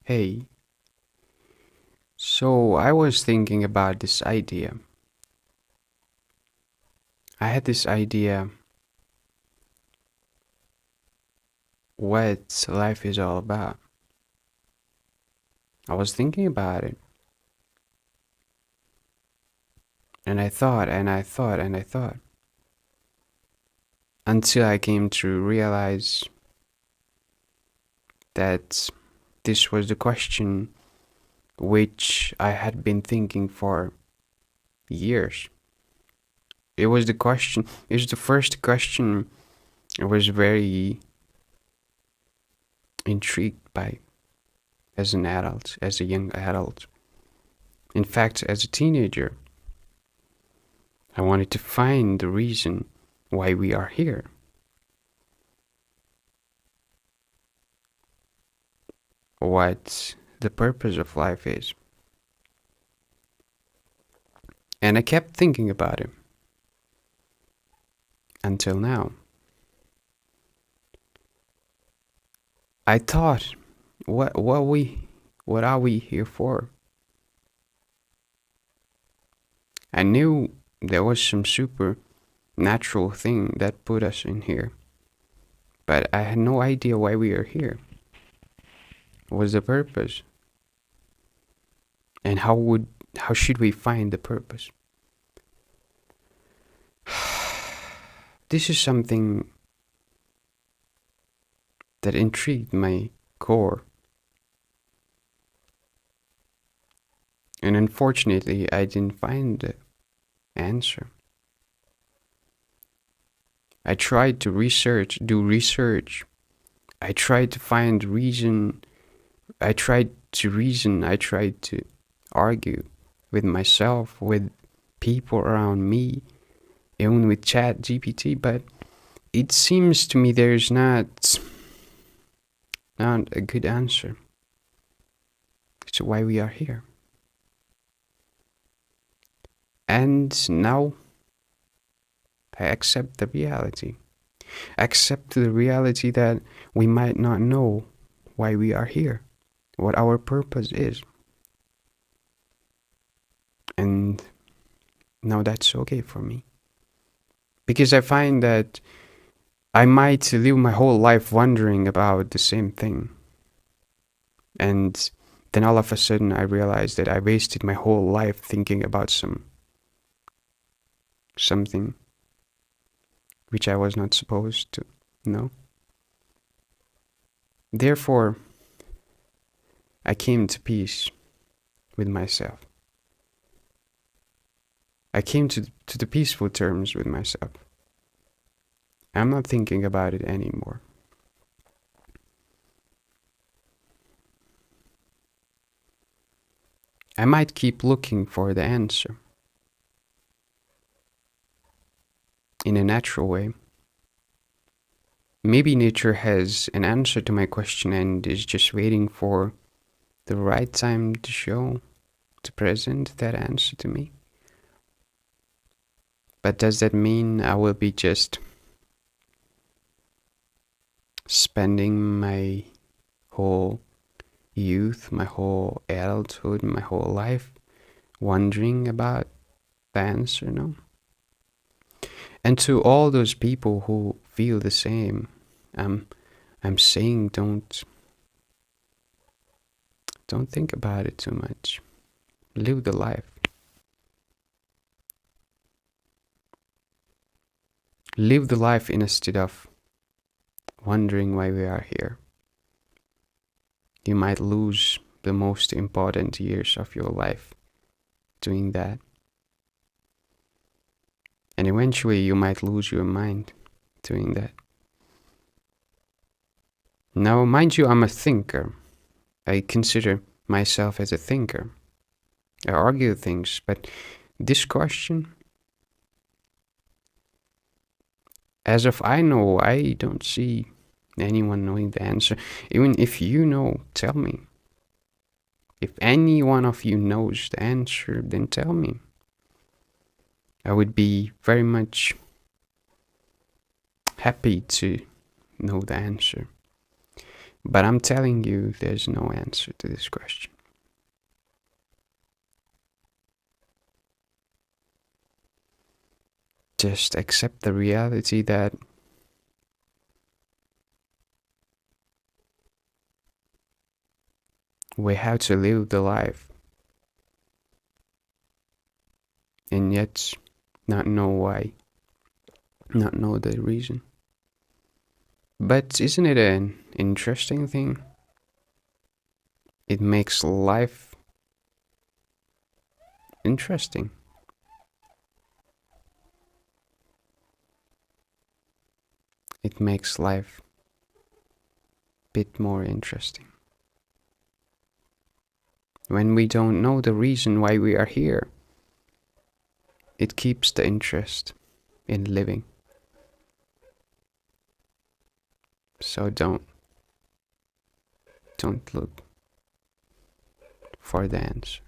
Hey, so I was thinking about this idea. I had this idea what life is all about. I was thinking about it, and I thought, and I thought, and I thought, until I came to realize that this was the question which I had been thinking for years. It was the first question I was very intrigued by as an adult, as a young adult. In fact, as a teenager, I wanted to find the reason why we are here. What the purpose of life is. And I kept thinking about it until now. I thought, what are we here for? I knew there was some supernatural thing that put us in here, but I had no idea why we are here. What was the purpose? And how should we find the purpose? This is something that intrigued my core. And unfortunately, I didn't find the answer. I tried to do research. I tried to find reason. I tried to argue with myself, with people around me, even with Chat GPT, but it seems to me there's not a good answer to why we are here. And now I accept the reality. Accept the reality that we might not know why we are here, what our purpose is. And now that's okay for me. Because I find that I might live my whole life wondering about the same thing. And then all of a sudden I realized that I wasted my whole life thinking about something which I was not supposed to know. Therefore, I came to peace with myself. I came to the peaceful terms with myself. I'm not thinking about it anymore. I might keep looking for the answer in a natural way. Maybe nature has an answer to my question and is just waiting for the right time to present that answer to me. But does that mean I will be just spending my whole youth, my whole adulthood, my whole life wondering about the answer? No. And to all those people who feel the same, I'm saying don't think about it too much. Live the life. Live the life instead of wondering why we are here. You might lose the most important years of your life doing that. And eventually you might lose your mind doing that. Now, mind you, I'm a thinker. I consider myself as a thinker. I argue things, but this question, as of I know, I don't see anyone knowing the answer. Even if you know, tell me. If any one of you knows the answer, then tell me. I would be very much happy to know the answer. But I'm telling you, there's no answer to this question. Just accept the reality that we have to live the life and yet not know why, not know the reason. But isn't it an interesting thing? It makes life interesting. It makes life a bit more interesting. When we don't know the reason why we are here, it keeps the interest in living. So don't look for the answer.